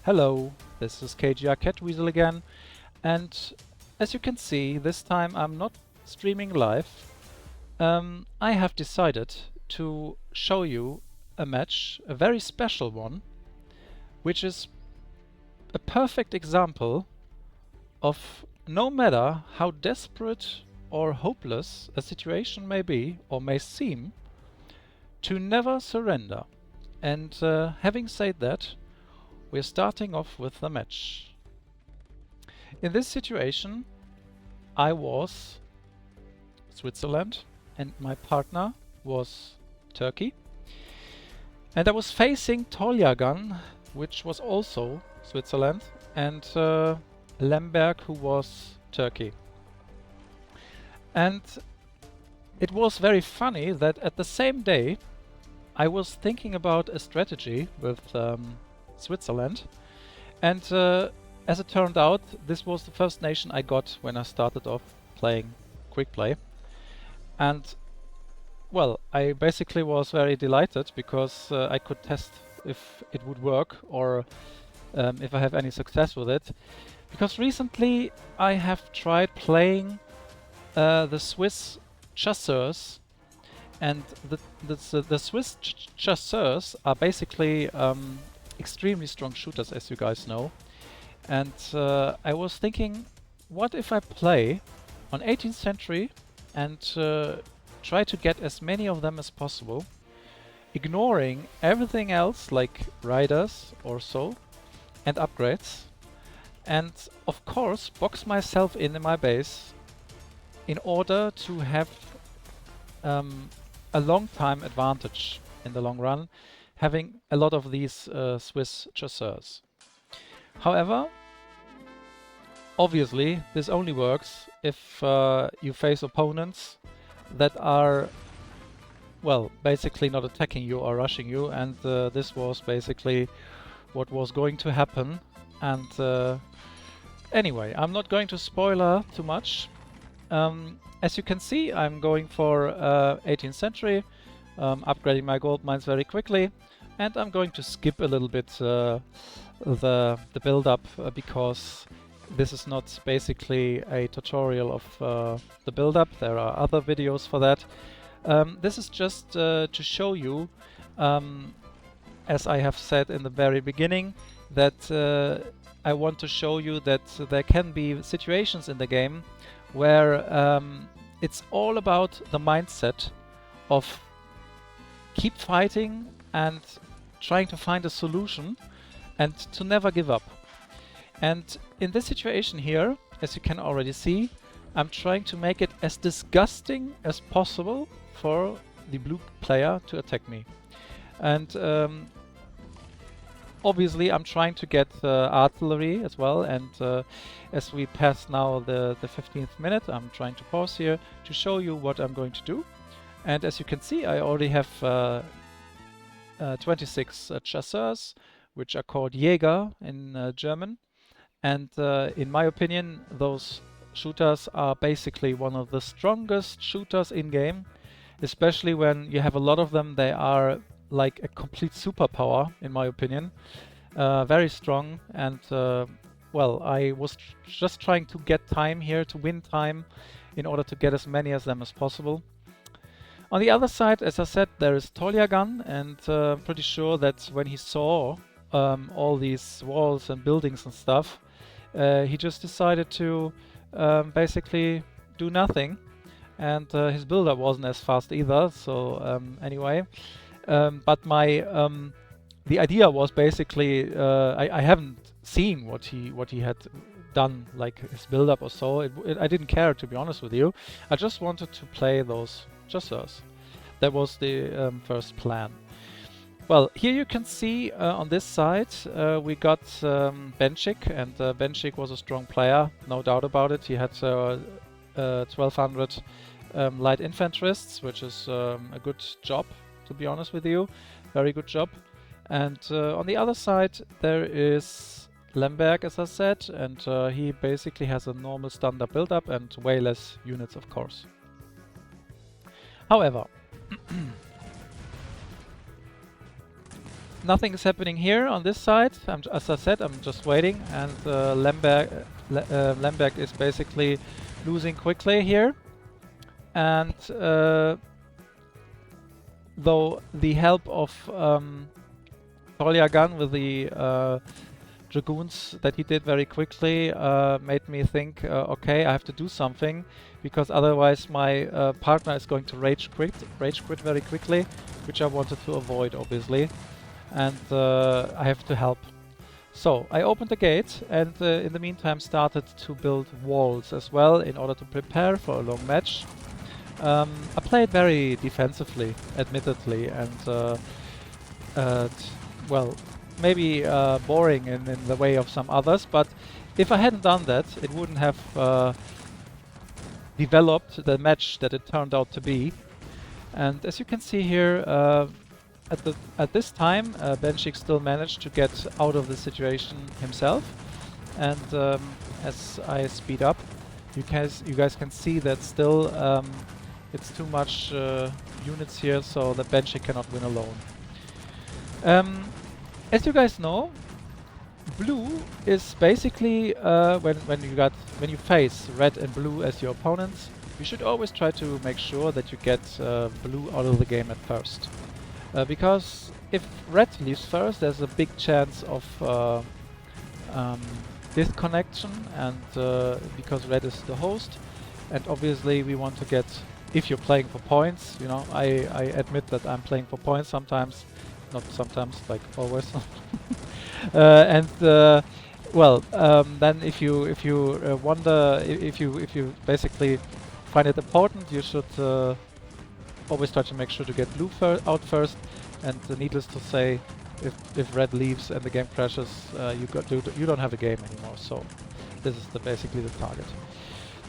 Hello, this is Catweazel again, and as you can see, this time I'm not streaming live. I have decided to show you a match, a very special one, which is a perfect example of no matter how desperate or hopeless a situation may be or may seem, to never surrender. And having said that, we're starting off with the match. In this situation, I was Switzerland and my partner was Turkey. And I was facing Tolyagun, which was also Switzerland, and Lemberg, who was Turkey. And it was very funny that at the same day I was thinking about a strategy with Switzerland, and as it turned out, this was the first nation I got when I started off playing quick play. And well, I basically was very delighted because I could test if it would work or if I have any success with it. Because recently I have tried playing the Swiss chasseurs, and the Swiss chasseurs are basically extremely strong shooters, as you guys know. And I was thinking, what if I play on 18th century and try to get as many of them as possible, ignoring everything else like riders or so, and upgrades, and of course box myself in my base in order to have a long time advantage in the long run, having a lot of these Swiss chasseurs. However, obviously this only works if you face opponents that are, well, basically not attacking you or rushing you, and this was basically what was going to happen. And anyway, I'm not going to spoiler too much. As you can see, I'm going for 18th century, upgrading my gold mines very quickly, and I'm going to skip a little bit the build-up because this is not basically a tutorial of the build-up. There are other videos for that. This is just to show you, as I have said in the very beginning, that I want to show you that there can be situations in the game where it's all about the mindset of keep fighting and trying to find a solution and to never give up. And in this situation here, as you can already see, I'm trying to make it as disgusting as possible for the blue player to attack me. And obviously I'm trying to get artillery as well, and as we pass now the 15th minute, I'm trying to pause here to show you what I'm going to do. And as you can see, I already have 26 chasseurs, which are called Jäger in German. And in my opinion, those shooters are basically one of the strongest shooters in game, especially when you have a lot of them. They are like a complete superpower, in my opinion. Very strong, and well, I was just trying to get time here, to win time, in order to get as many of them as possible. On the other side, as I said, there is Tolyagun, and I'm pretty sure that when he saw all these walls and buildings and stuff, he just decided to basically do nothing, and his build-up wasn't as fast either. So anyway, but my the idea was basically I haven't seen what he had done, like his build-up or so. I didn't care, to be honest with you. I just wanted to play those chasseurs. That was the first plan. Well, here you can see on this side we got Benchik, and Benchik was a strong player, no doubt about it. He had 1200 light infantrysts, which is a good job, to be honest with you. Very good job. And on the other side there is Lemberg, as I said, and he basically has a normal standard build-up and way less units, of course. However, Nothing is happening here on this side. As I said, I'm just waiting, and Lemberg is basically losing quickly here. And though the help of Tolyagun with the dragoons that he did very quickly made me think, okay, I have to do something, because otherwise my partner is going to rage quit very quickly, which I wanted to avoid, obviously. And I have to help. So I opened the gate, and in the meantime started to build walls as well in order to prepare for a long match. I played very defensively, admittedly, and well, maybe boring in the way of some others, but if I hadn't done that, it wouldn't have developed the match that it turned out to be. And as you can see here, at this time, Benchik still managed to get out of the situation himself, and as I speed up, you guys can see that still it's too much units here, so the Benchik cannot win alone. As you guys know, blue is basically when you face red and blue as your opponents, you should always try to make sure that you get blue out of the game at first. Because if red leaves first, there's a big chance of disconnection, and because red is the host, and obviously we want to get, if you're playing for points, you know, I admit that I'm playing for points sometimes, not sometimes, like always. And well, then if you wonder, if you basically find it important, you should always try to make sure to get blue out first, and needless to say, if red leaves and the game crashes, you don't have a game anymore. So this is basically the target.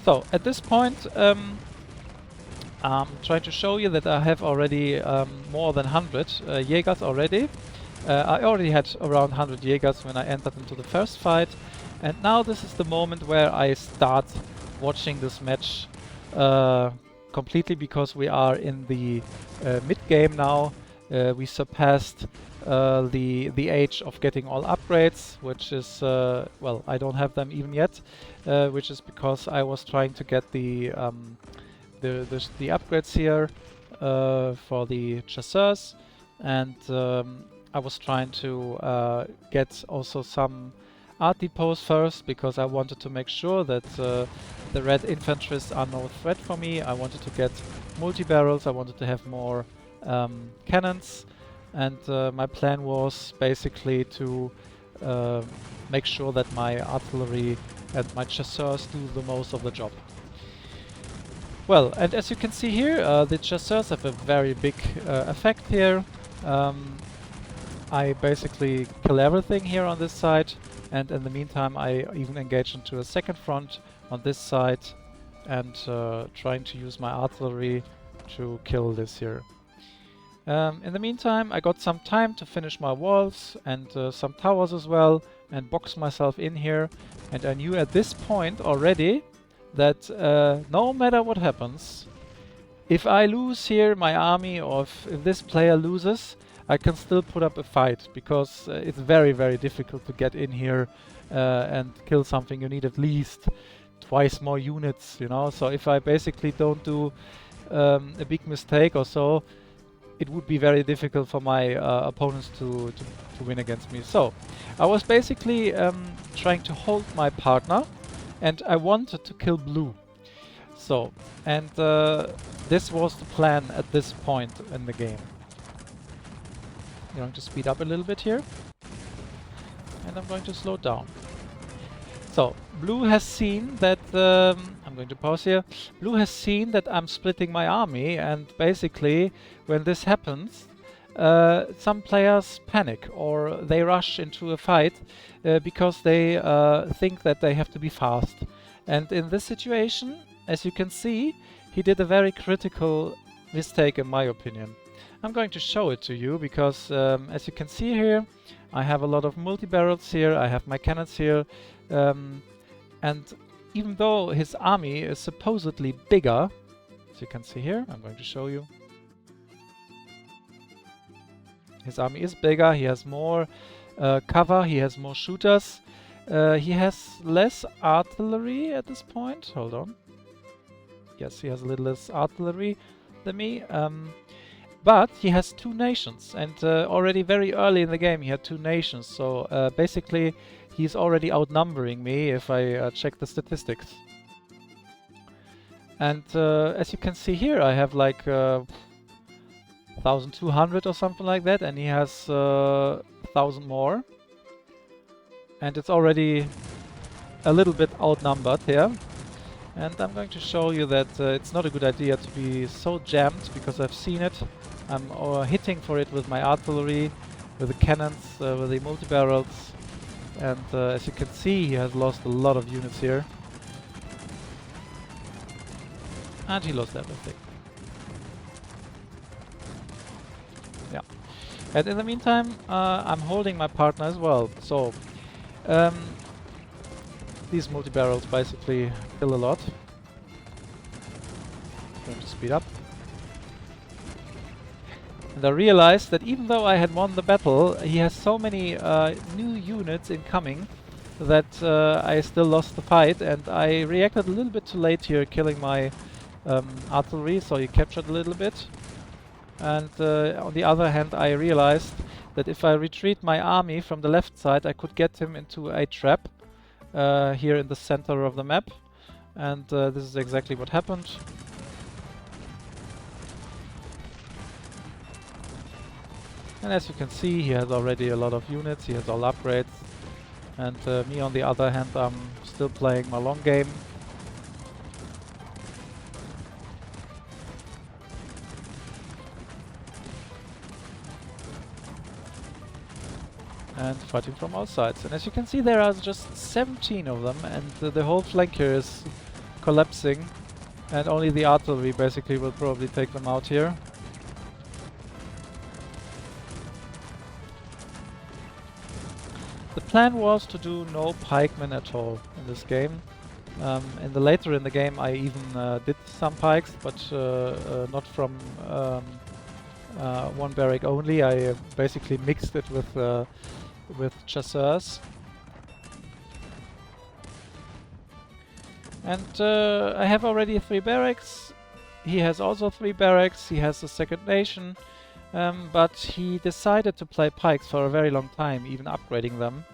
So at this point, I'm trying to show you that I have already more than 100 Jägers already. I already had around 100 Jägers when I entered into the first fight, and now this is the moment where I start watching this match completely, because we are in the mid-game now. We surpassed the age of getting all upgrades, which is, well, I don't have them even yet, which is because I was trying to get the upgrades here for the chasseurs, and I was trying to get also some art depots first, because I wanted to make sure that the red infanterists are no threat for me. I wanted to get multi-barrels, I wanted to have more cannons, and my plan was basically to make sure that my artillery and my chasseurs do the most of the job. Well, and as you can see here, the chasseurs have a very big effect here. I basically kill everything here on this side, and in the meantime I even engage into a second front on this side, and trying to use my artillery to kill this here. In the meantime, I got some time to finish my walls and some towers as well, and box myself in here, and I knew at this point already that no matter what happens, if I lose here my army, or if this player loses, I can still put up a fight, because it's very, very difficult to get in here and kill something. You need at least twice more units, you know. So if I basically don't do a big mistake or so, it would be very difficult for my opponents to win against me. So I was basically trying to hold my partner, and I wanted to kill blue. So, and this was the plan at this point in the game. I'm going to speed up a little bit here, and I'm going to slow down. So, blue has seen that, I'm going to pause here, blue has seen that I'm splitting my army, and basically when this happens, some players panic, or they rush into a fight because they think that they have to be fast. And in this situation, as you can see, he did a very critical mistake in my opinion. I'm going to show it to you, because as you can see here, I have a lot of multi-barrels here, I have my cannons here, and even though his army is supposedly bigger, as you can see here, I'm going to show you. His army is bigger, he has more cover, he has more shooters. He has less artillery at this point. Hold on. Yes, he has a little less artillery than me. But he has 2 nations, and already very early in the game he had 2 nations, so basically he's already outnumbering me if I check the statistics. And as you can see here, I have like 1200 or something like that, and he has 1000 more. And it's already a little bit outnumbered here. And I'm going to show you that it's not a good idea to be so jammed, because I've seen it. I'm hitting for it with my artillery, with the cannons, with the multi-barrels. And as you can see, he has lost a lot of units here. And he lost everything. Yeah. And in the meantime, I'm holding my partner as well. So, these multi-barrels basically kill a lot. Going to speed up. And I realized that even though I had won the battle, he has so many new units incoming that I still lost the fight, and I reacted a little bit too late here, killing my artillery, so he captured a little bit. And on the other hand, I realized that if I retreat my army from the left side, I could get him into a trap here in the center of the map. And this is exactly what happened. And as you can see, he has already a lot of units, he has all upgrades. And me on the other hand, I'm still playing my long game. And fighting from all sides. And as you can see, there are just 17 of them, and the whole flank here is collapsing. And only the artillery basically will probably take them out here. The plan was to do no pikemen at all in this game. Later in the game I even did some pikes, but not from one barrack only. I basically mixed it with chasseurs. And I have already 3 barracks. He has also 3 barracks. He has a second nation. But he decided to play pikes for a very long time, even upgrading them.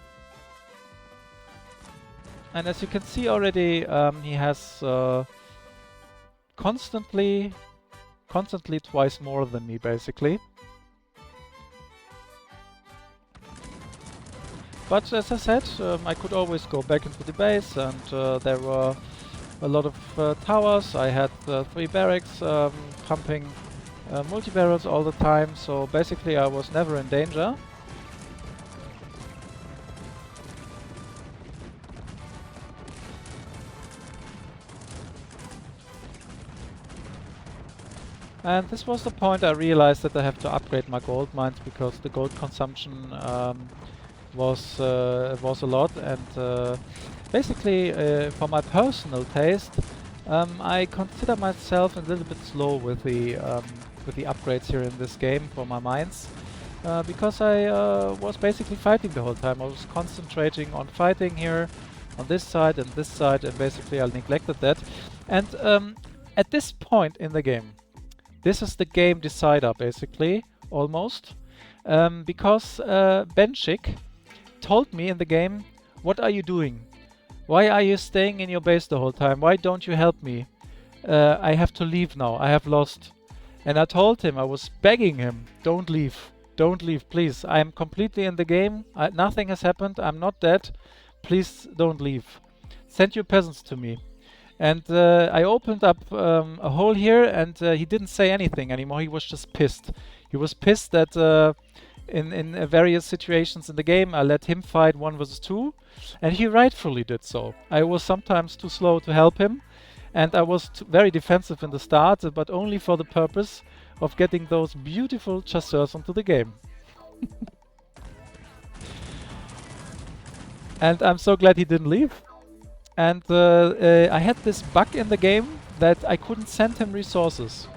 And as you can see already, he has constantly twice more than me, basically. But as I said, I could always go back into the base, and there were a lot of towers. I had 3 barracks pumping multi-barrels all the time, so basically I was never in danger. And this was the point I realized that I have to upgrade my gold mines, because the gold consumption was a lot, and basically for my personal taste, I consider myself a little bit slow with the upgrades here in this game for my mines, because I was basically fighting the whole time. I was concentrating on fighting here on this side, and basically I neglected that. And at this point in the game, this is the game decider, basically, almost, because Benchik told me in the game, "What are you doing? Why are you staying in your base the whole time? Why don't you help me? I have to leave now, I have lost." And I told him, I was begging him, "Don't leave, please. I am completely in the game, nothing has happened, I'm not dead, please don't leave. Send your peasants to me." And I opened up a hole here, and he didn't say anything anymore. He was just pissed. He was pissed that in various situations in the game I let him fight 1 versus 2, and he rightfully did so. I was sometimes too slow to help him, and I was very defensive in the start, but only for the purpose of getting those beautiful chasseurs onto the game. And I'm so glad he didn't leave. And I had this bug in the game that I couldn't send him resources.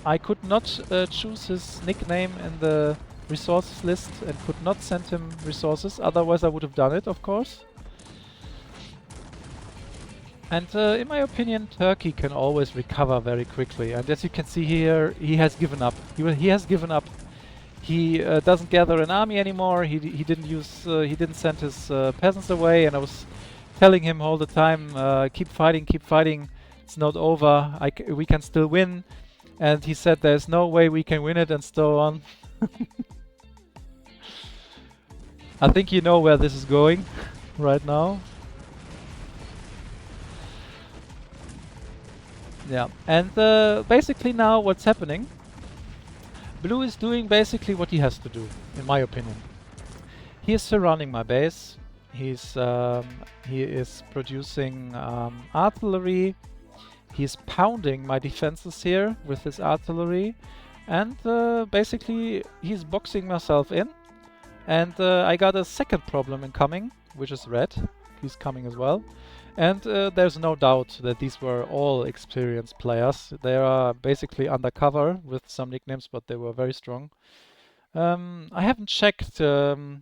I could not choose his nickname in the resources list and could not send him resources. Otherwise I would have done it, of course. And in my opinion, Turkey can always recover very quickly. And as you can see here, he has given up. He has given up. He doesn't gather an army anymore. He didn't use. He didn't send his peasants away. And I was telling him all the time, keep fighting, keep fighting. It's not over. We can still win. And he said, there's no way we can win it, and so on. I think you know where this is going right now. Yeah, and basically now what's happening, Blue is doing basically what he has to do, in my opinion. He is surrounding my base. He is producing artillery. He's pounding my defenses here with his artillery, and basically he's boxing myself in. And I got a second problem incoming, which is red. He's coming as well. And there's no doubt that these were all experienced players. They are basically undercover with some nicknames, but they were very strong. I haven't checked the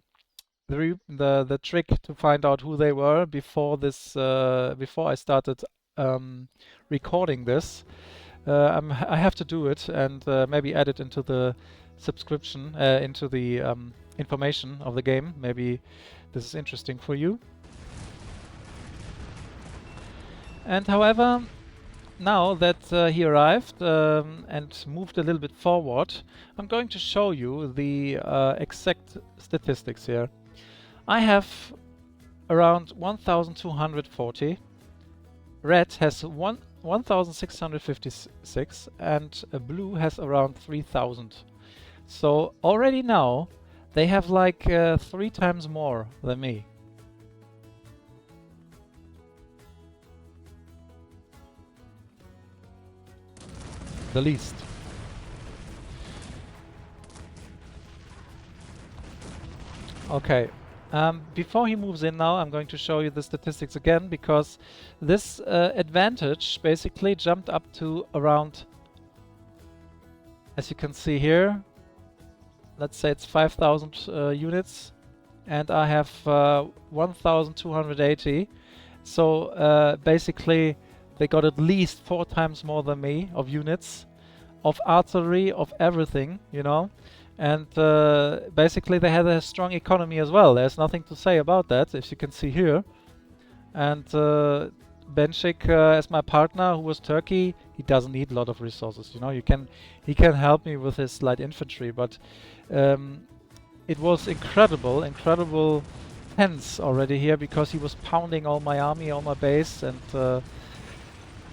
trick to find out who they were before this. Before I started recording this, I have to do it and maybe add it into the subscription, into the information of the game. Maybe this is interesting for you. And however, now that he arrived and moved a little bit forward, I'm going to show you the exact statistics here. I have around 1240. Red has 1656 and Blue has around 3000. So already now they have like 3 times more than me. The least. Okay, before he moves in now, I'm going to show you the statistics again, because this advantage basically jumped up to around, as you can see here, let's say it's 5,000 units, and I have 1,280. So basically they got at least 4 times more than me of units, of artillery, of everything, you know. And basically they had a strong economy as well. There's nothing to say about that, as you can see here. And Benchik, as my partner, who was Turkey, he doesn't need a lot of resources, you know. He can help me with his light infantry, but it was incredible tense already here, because he was pounding all my army, all my base, and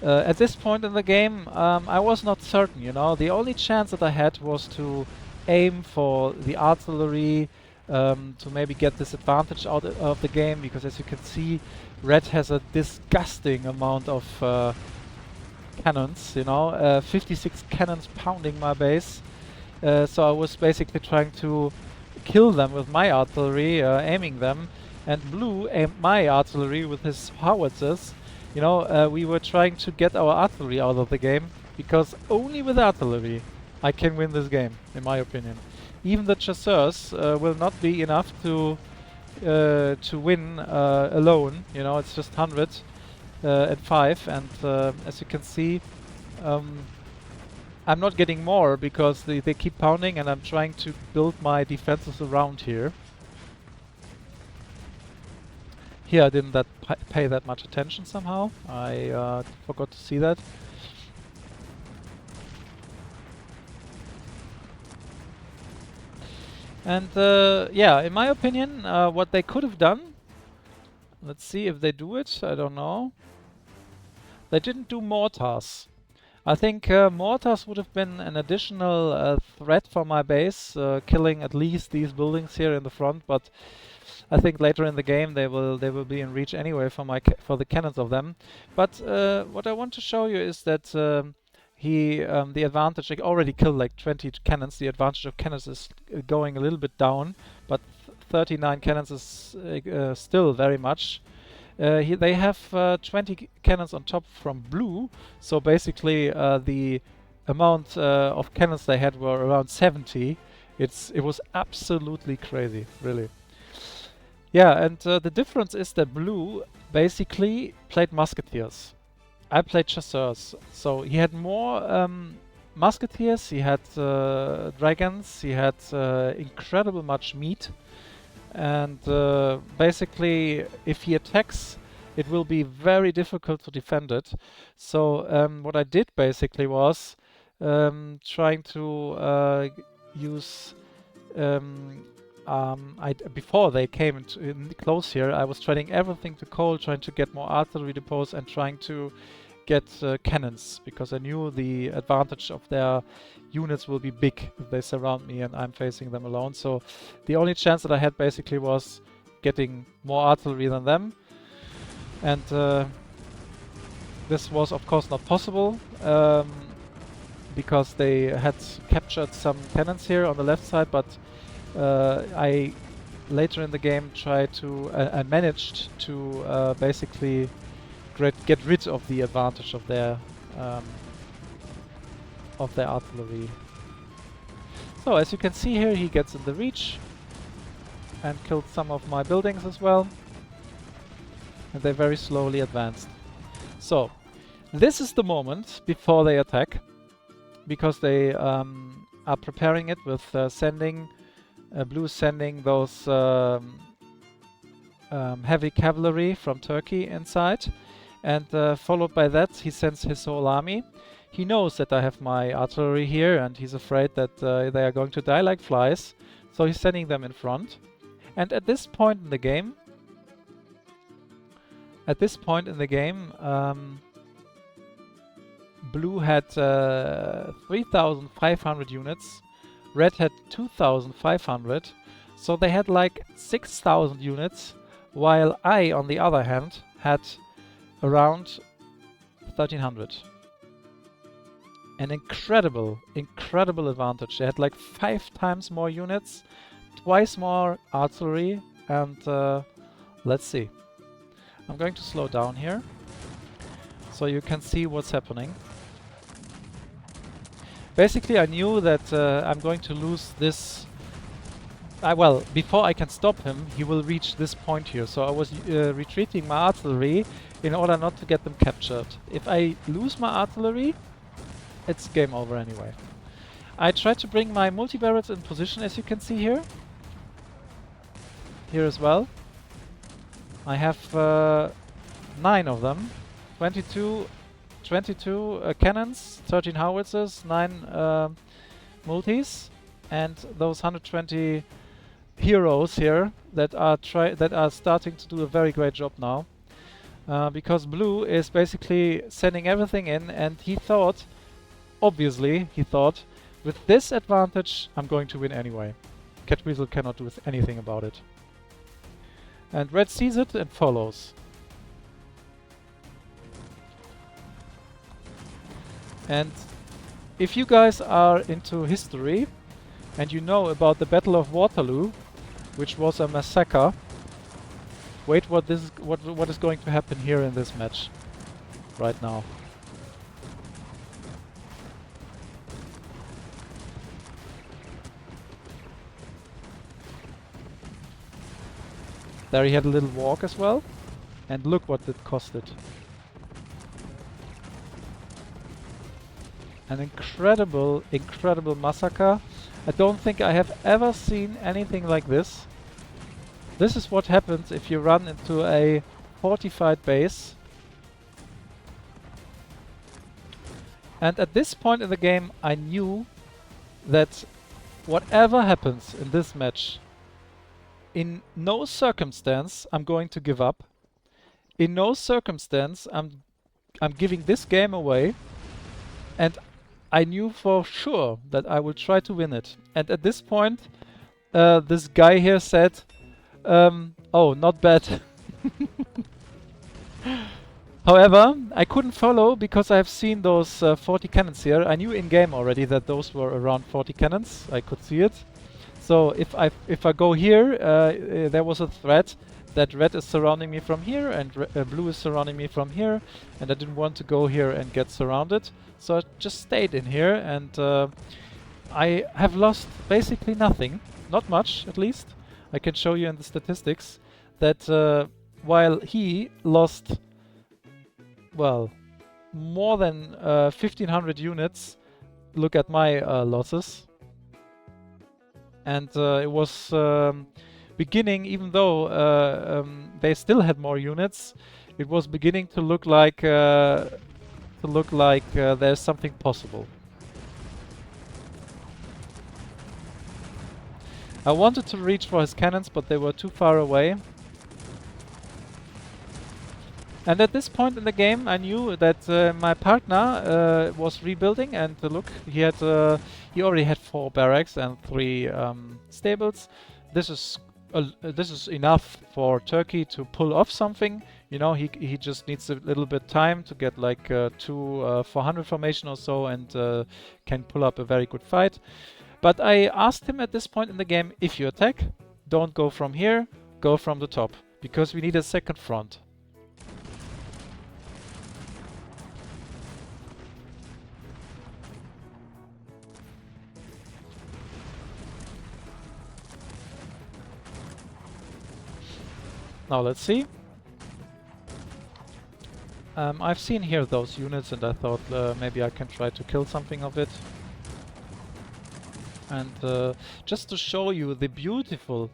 at this point in the game, I was not certain, you know. The only chance that I had was to aim for the artillery, to maybe get this advantage out of the game, because as you can see, Red has a disgusting amount of cannons, you know, 56 cannons pounding my base. So I was basically trying to kill them with my artillery, aiming them, and Blue aimed my artillery with his howitzers. You know, we were trying to get our artillery out of the game, because only with artillery I can win this game, in my opinion. Even the chasseurs will not be enough to win alone. You know, it's just 100 and 5, and as you can see, I'm not getting more because they keep pounding, and I'm trying to build my defenses around here. Here I didn't pay that much attention somehow. I forgot to see that. And yeah, in my opinion, what they could have done, let's see if they do it, I don't know. They didn't do mortars. I think mortars would have been an additional threat for my base, killing at least these buildings here in the front, but I think later in the game they will be in reach anyway for the cannons of them. But what I want to show you is that the advantage, I already killed like 20 cannons. The advantage of cannons is going a little bit down, but 39 cannons is still very much. They have 20 cannons on top from Blue, so basically the amount of cannons they had were around 70, It was absolutely crazy, really. Yeah, and the difference is that blue basically played musketeers. I played chasseurs, so he had more musketeers, he had dragons, he had incredible much meat, and basically if he attacks it will be very difficult to defend it. So what I did basically was trying to use before they came in close here, I was trading everything to coal, trying to get more artillery depots and trying to get cannons, because I knew the advantage of their units will be big if they surround me and I'm facing them alone. So the only chance that I had basically was getting more artillery than them. And this was of course not possible because they had captured some cannons here on the left side, but I later in the game tried to I managed to basically get rid of the advantage of their artillery. So as you can see here, he gets in the reach and killed some of my buildings as well, and they very slowly advanced. So this is the moment before they attack, because they are preparing it with sending blue sending those heavy cavalry from Turkey inside, and followed by that he sends his whole army. He knows that I have my artillery here and he's afraid that they are going to die like flies, so he's sending them in front. And at this point in the game, blue had 3,500 units, red had 2,500, so they had like 6,000 units, while I, on the other hand, had around 1,300. An incredible advantage. They had like 5 times more units, twice more artillery, and let's see. I'm going to slow down here so you can see what's happening. Basically I knew that I'm going to lose this. Well, before I can stop him, he will reach this point here, so I was retreating my artillery in order not to get them captured. If I lose my artillery, it's game over anyway. I tried to bring my multi-barrels in position, as you can see here. Here as well. I have 9 of them. 22 cannons, 13 howitzers, 9 multis, and those 120 heroes here that are starting to do a very great job now. Because blue is basically sending everything in, and he thought, obviously, with this advantage I'm going to win anyway. Catweazel cannot do anything about it. And red sees it and follows. And if you guys are into history and you know about the Battle of Waterloo, which was a massacre, wait what is going to happen here in this match right now. There he had a little walk as well, and look what it costed. An incredible massacre. I don't think I have ever seen anything like this. This is what happens if you run into a fortified base. And at this point in the game I knew that whatever happens in this match, in no circumstance I'm going to give up. In no circumstance I'm giving this game away. And I knew for sure that I will try to win it. And at this point, this guy here said, oh, not bad. However, I couldn't follow because I've seen those 40 cannons here. I knew in game already that those were around 40 cannons. I could see it. So if I go here, there was a threat that red is surrounding me from here and blue is surrounding me from here, and I didn't want to go here and get surrounded. So I just stayed in here, and I have lost basically nothing, not much at least. I can show you in the statistics that while he lost, well, more than 1500 units, look at my losses. And it was beginning, even though they still had more units, it was beginning to look like there's something possible. I wanted to reach for his cannons, but they were too far away. And at this point in the game, I knew that my partner was rebuilding, and look, he already had 4 barracks and 3 stables. This is enough for Turkey to pull off something. You know, he just needs a little bit time to get like 2 400 formation or so, and can pull up a very good fight. But I asked him at this point in the game, if you attack, don't go from here, go from the top, because we need a second front. Now let's see. I've seen here those units, and I thought maybe I can try to kill something of it. And just to show you the beautiful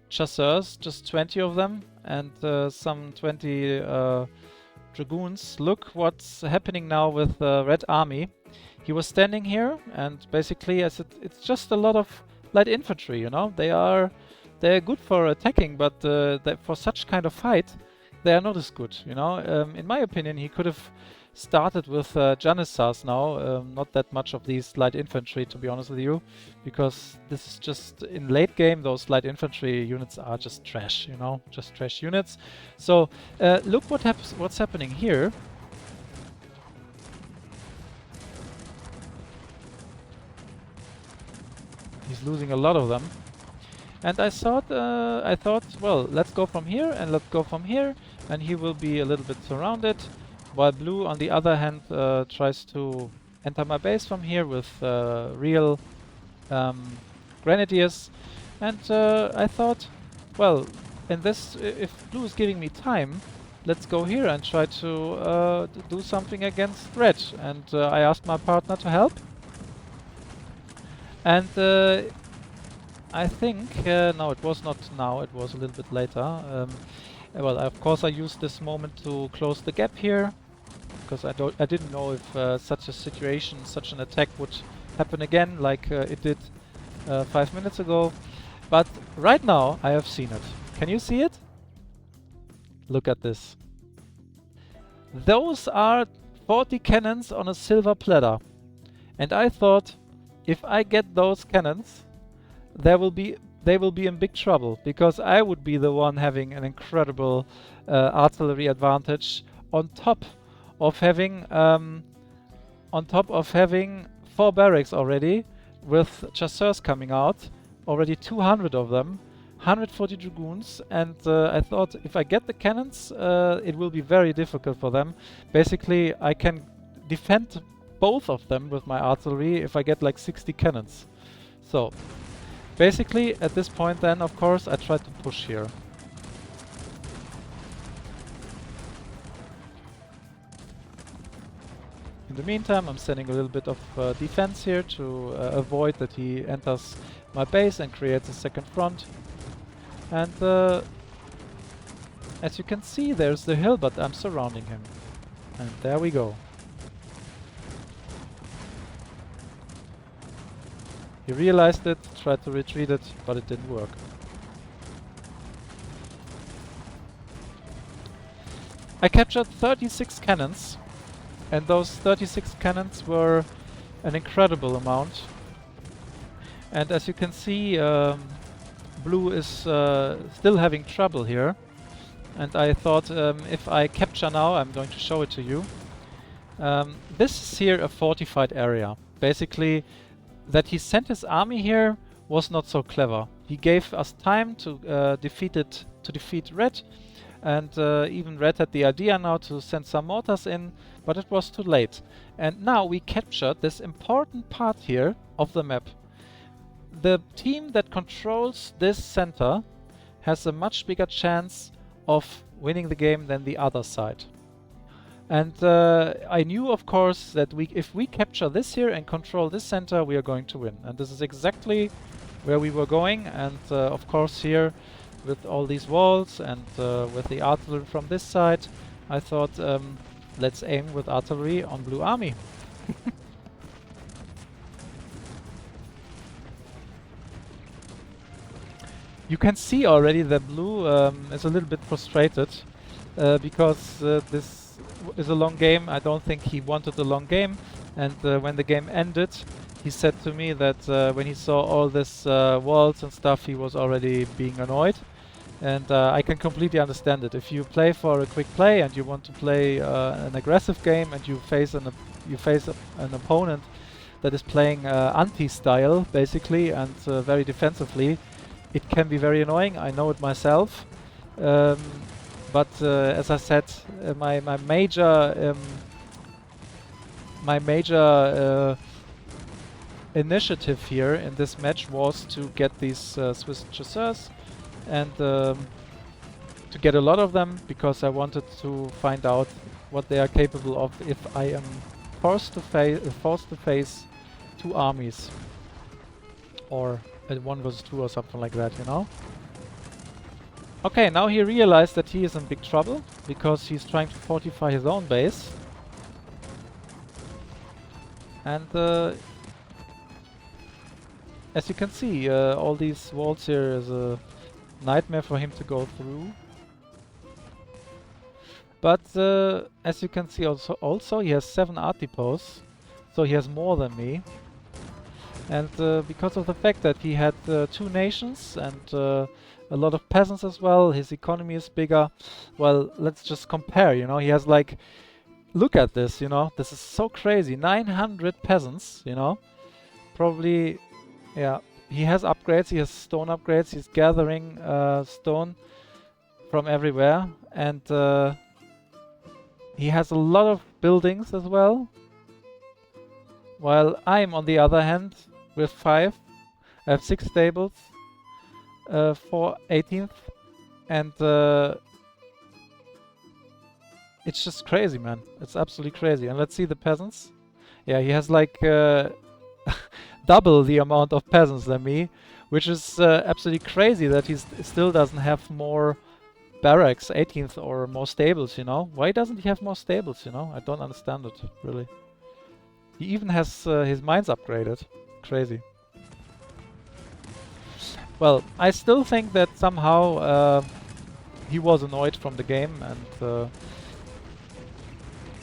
chasseurs, just 20 of them, and some 20 dragoons. Look what's happening now with the Red Army. He was standing here, and basically I said it's just a lot of light infantry, you know. They're good for attacking, but for such kind of fight, they are not as good, you know. In my opinion, he could have started with Janissars now, not that much of these light infantry, to be honest with you, because this is just, in late game, those light infantry units are just trash, you know, just trash units. So look what's happening here. He's losing a lot of them. And I thought, well, let's go from here and let's go from here, and he will be a little bit surrounded. While Blue, on the other hand, tries to enter my base from here with real grenadiers. And I thought, well, in this, if Blue is giving me time, let's go here and try to do something against Red. And I asked my partner to help. And I think, no, it was not now, it was a little bit later. Well, of course I used this moment to close the gap here, because I didn't know if such a situation, such an attack would happen again, like it did 5 minutes ago. But right now I have seen it. Can you see it? Look at this. Those are 40 cannons on a silver platter. And I thought, if I get those cannons, they will be in big trouble, because I would be the one having an incredible artillery advantage on top of having 4 barracks already, with chasseurs coming out, already 200 of them, 140 dragoons, and I thought if I get the cannons, it will be very difficult for them. Basically, I can defend both of them with my artillery if I get like 60 cannons. So basically, at this point then, of course, I tried to push here. In the meantime, I'm sending a little bit of defense here to avoid that he enters my base and creates a second front. And as you can see, there's the hill, but I'm surrounding him. And there we go. He realized it, tried to retreat it, but it didn't work. I captured 36 cannons, and those 36 cannons were an incredible amount. And as you can see, Blue is still having trouble here. And I thought, if I capture now, I'm going to show it to you. This is here a fortified area. Basically, that he sent his army here was not so clever. He gave us time to defeat Red, and even Red had the idea now to send some mortars in, but it was too late. And now we captured this important part here of the map. The team that controls this center has a much bigger chance of winning the game than the other side. And I knew, of course, that if we capture this here and control this center, we are going to win. And this is exactly where we were going. And of course here, with all these walls and with the artillery from this side, I thought, let's aim with artillery on Blue Army. You can see already that Blue is a little bit frustrated because this is a long game. I don't think he wanted a long game, and when the game ended, he said to me that when he saw all this walls and stuff, he was already being annoyed. And I can completely understand it. If you play for a quick play and you want to play an aggressive game, and you face an opponent that is playing anti-style basically and very defensively, it can be very annoying. I know it myself. But as I said, my major initiative here in this match was to get these Swiss chasseurs and to get a lot of them, because I wanted to find out what they are capable of if I am forced to face two armies, or 1 versus 2 or something like that, you know. Okay, now he realized that he is in big trouble because he's trying to fortify his own base. And as you can see, all these walls here is a nightmare for him to go through. But as you can see also he has 7 art depots, so he has more than me. And because of the fact that he had 2 nations and a lot of peasants as well, his economy is bigger. Well, let's just compare, you know. He has like, look at this, you know. This is so crazy. 900 peasants, you know. Probably, yeah. He has upgrades, he has stone upgrades. He's gathering stone from everywhere. And he has a lot of buildings as well. While I'm, on the other hand, with 5. I have 6 stables. 4 18th, and it's just crazy, man. It's absolutely crazy. And let's see the peasants. Yeah, he has like double the amount of peasants than me, which is absolutely crazy that he still doesn't have more barracks, 18th, or more stables, you know. Why doesn't he have more stables, you know? I don't understand it, really. He even has his mines upgraded. Crazy. Well, I still think that somehow he was annoyed from the game, and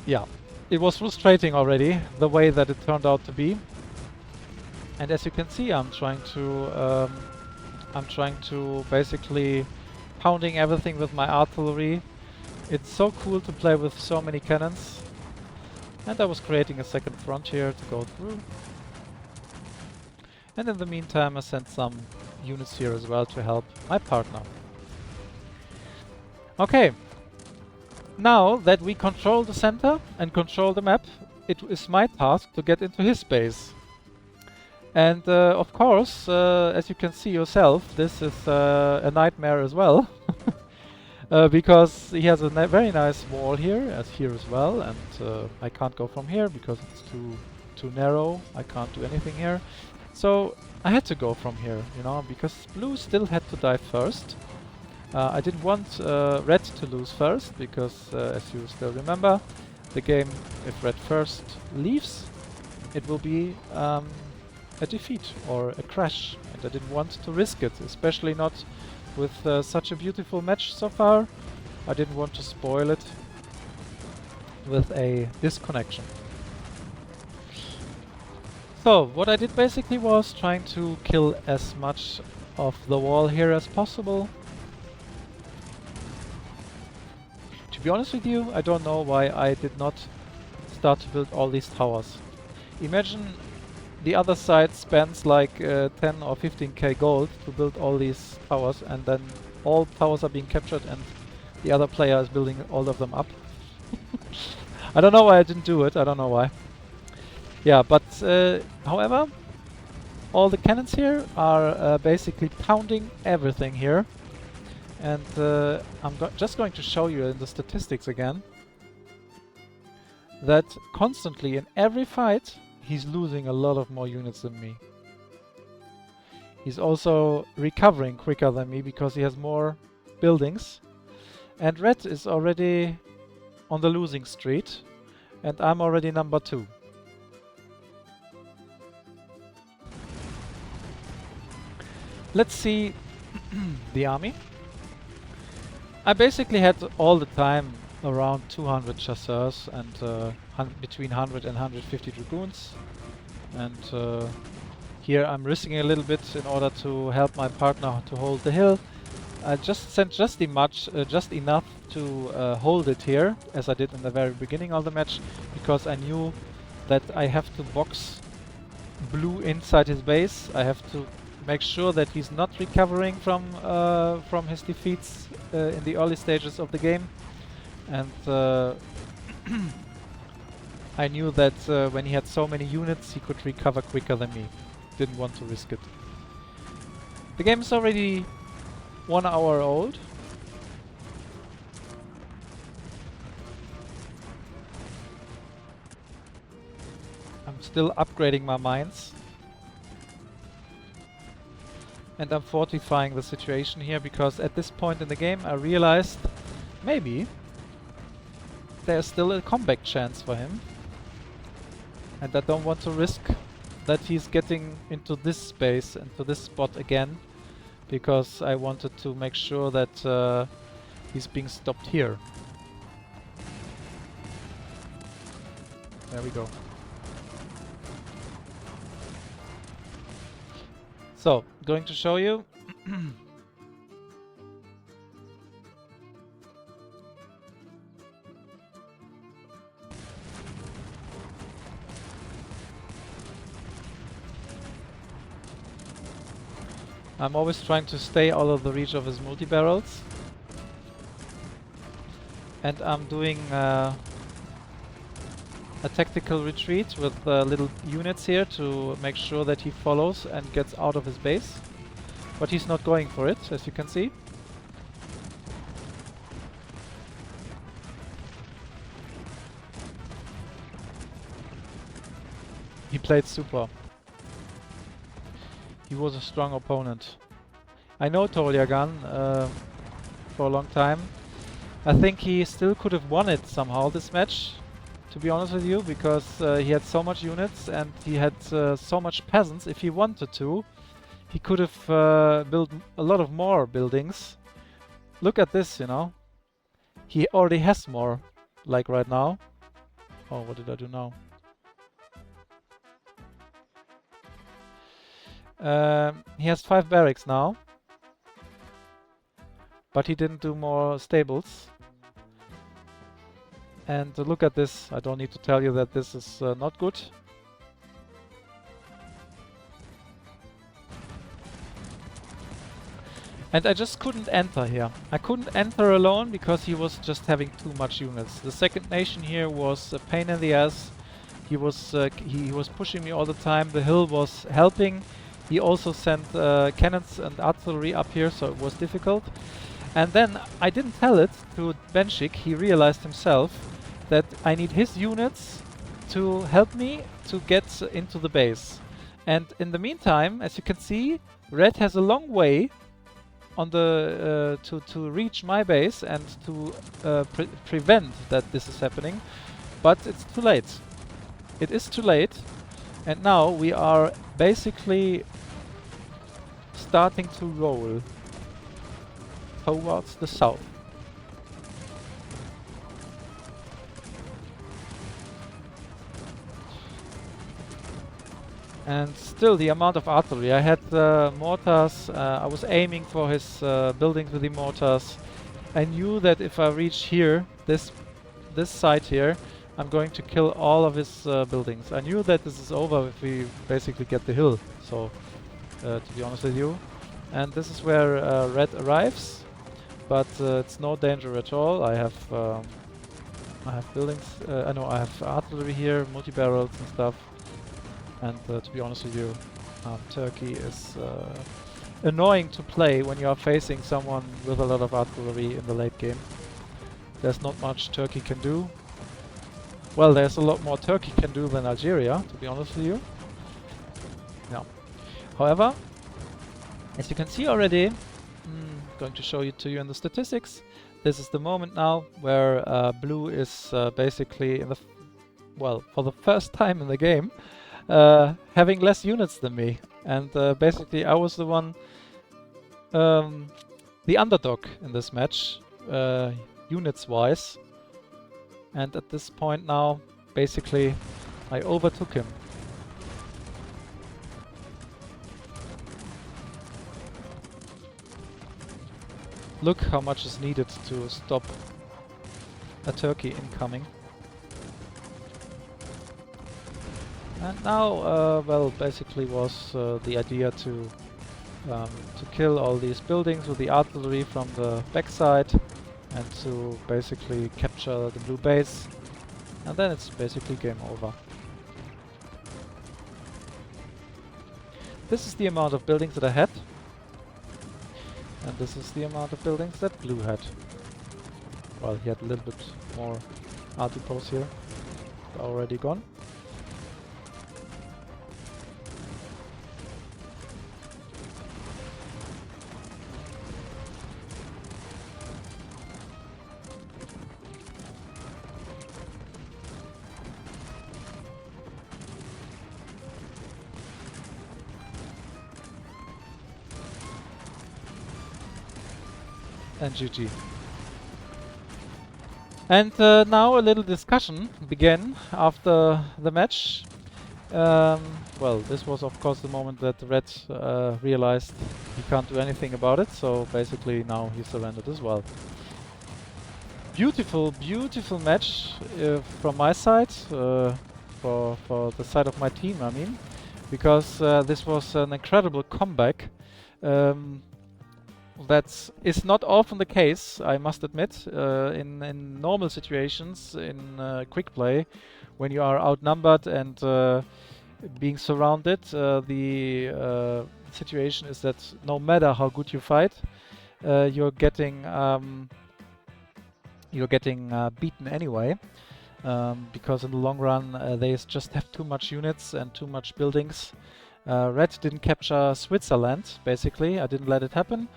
yeah, it was frustrating already the way that it turned out to be. And as you can see, I'm trying to basically pounding everything with my artillery. It's so cool to play with so many cannons, and I was creating a second front here to go through. And in the meantime, I sent some units here as well to help my partner. Okay, now that we control the center and control the map, it is my task to get into his base. And of course, as you can see yourself, this is a nightmare as well. Because he has a very nice wall here, as here as well, and I can't go from here because it's too narrow. I can't do anything here. So I had to go from here, you know, because Blue still had to die first. I didn't want Red to lose first, because as you still remember, the game, if Red first leaves, it will be a defeat or a crash, and I didn't want to risk it, especially not with such a beautiful match so far. I didn't want to spoil it with a disconnection. So, what I did basically was trying to kill as much of the wall here as possible. To be honest with you, I don't know why I did not start to build all these towers. Imagine the other side spends like 10 or 15k gold to build all these towers, and then all towers are being captured and The other player is building all of them up. I don't know why I didn't do it, I don't know why. Yeah, but however, all the cannons here are basically pounding everything here. And I'm just going to show you in the statistics again that constantly in every fight he's losing a lot of more units than me. He's also recovering quicker than me because he has more buildings. And Red is already on the losing street and I'm already number 2. Let's see the army. I basically had all the time around 200 chasseurs and between 100 and 150 dragoons. And here I'm risking a little bit in order to help my partner to hold the hill. I just sent just enough to hold it here, as I did in the very beginning of the match, because I knew that I have to box blue inside his base. I have to make sure that he's not recovering from his defeats in the early stages of the game. And I knew that when he had so many units, he could recover quicker than me. Didn't want to risk it. The game is already 1 hour old. I'm still upgrading my mines. And I'm fortifying the situation here because at this point in the game I realized maybe there's still a comeback chance for him. And I don't want to risk that he's getting into this space, into this spot again, because I wanted to make sure that he's being stopped here. There we go. So, going to show you. I'm always trying to stay out of the reach of his multi-barrels. And I'm doing a tactical retreat with little units here to make sure that he follows and gets out of his base. But he's not going for it, as you can see. He played super. He was a strong opponent. I know Tolyagun for a long time. I think he still could have won it somehow, this match, to be honest with you, because he had so much units and he had so much peasants. If he wanted to, he could have built a lot of more buildings. Look at this, you know. He already has more, like right now. Oh, what did I do now? He has 5 barracks now, but he didn't do more stables. And look at this. I don't need to tell you that this is not good. And I just couldn't enter here. I couldn't enter alone because he was just having too much units. The second nation here was a pain in the ass. He was pushing me all the time. The hill was helping. He also sent cannons and artillery up here, so it was difficult. And then I didn't tell it to Benchik. He realized himself that I need his units to help me to get into the base. And in the meantime, as you can see, Red has a long way on the to reach my base and to prevent that this is happening. But it's too late. It is too late. And now we are basically starting to roll towards the south. And still the amount of artillery. I had mortars. I was aiming for his buildings with the mortars. I knew that if I reach here, this side here, I'm going to kill all of his buildings. I knew that this is over if we basically get the hill, so to be honest with you. And this is where Red arrives. but it's no danger at all. I have buildings. I have artillery here, multi-barrels and stuff. And to be honest with you, Turkey is annoying to play when you are facing someone with a lot of artillery in the late game. There's not much Turkey can do. Well, there's a lot more Turkey can do than Algeria, to be honest with you. Yeah. However, as you can see already, going to show you to you in the statistics. This is the moment now where blue is basically in the for the first time in the game having less units than me, and basically I was the one, the underdog in this match, units wise, and at this point now basically I overtook him. Look how much is needed to stop a Turkey incoming. And now, well, basically was the idea to kill all these buildings with the artillery from the backside and to basically capture the blue base, and then it's basically game over. This is the amount of buildings that I had. And this is the amount of buildings that blue had. Well, he had a little bit more art depots here. Already gone. And GG. And now a little discussion began after the match. Well, this was of course the moment that Red realized he can't do anything about it, so basically now he surrendered as well. Beautiful, beautiful match from my side, for the side of my team, I mean, because this was an incredible comeback. That is not often the case, I must admit, in normal situations, in quick play, when you are outnumbered and being surrounded. The situation is that no matter how good you fight, you're getting beaten anyway, because in the long run they just have too much units and too much buildings. Red didn't capture Switzerland, basically. I didn't let it happen.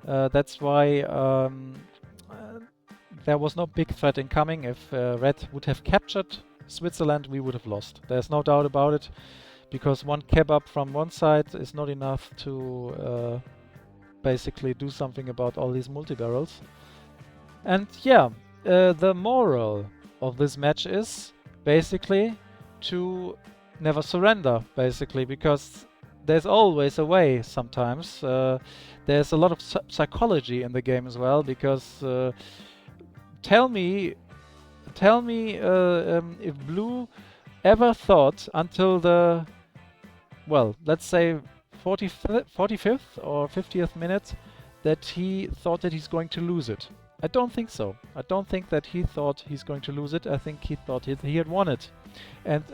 That's why there was no big threat incoming. If Red would have captured Switzerland, we would have lost. There's no doubt about it, because one kebab from one side is not enough to basically do something about all these multi-barrels. And yeah, the moral of this match is basically to never surrender, basically, because there's always a way sometimes. There's a lot of psychology in the game as well, because tell me if blue ever thought until the, well, let's say 45th or 50th minute that he thought that he's going to lose it. I don't think so. I don't think that he thought he's going to lose it. I think he thought he had won it. And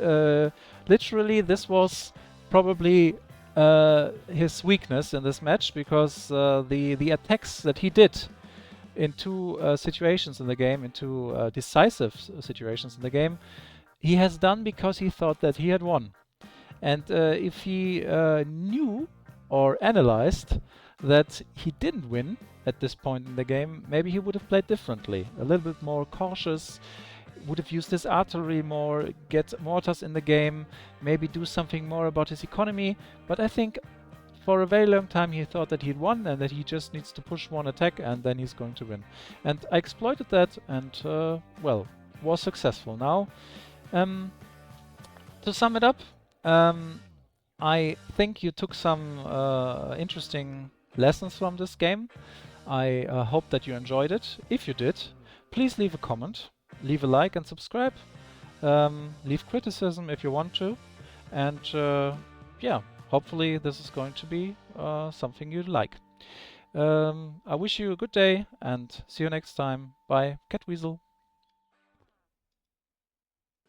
literally this was probably his weakness in this match, because the attacks that he did in two situations in the game, in two decisive situations in the game, he has done because he thought that he had won. And if he knew or analyzed that he didn't win at this point in the game, maybe he would have played differently, a little bit more cautious, would have used his artillery more, get mortars in the game, maybe do something more about his economy. But I think for a very long time he thought that he'd won and that he just needs to push one attack and then he's going to win. And I exploited that and, well, was successful. Now, to sum it up, I think you took some interesting lessons from this game. I hope that you enjoyed it. If you did, please leave a comment, leave a like and subscribe. Leave criticism if you want to. And yeah, hopefully this is going to be something you like. I wish you a good day and see you next time. Bye, Catweazel.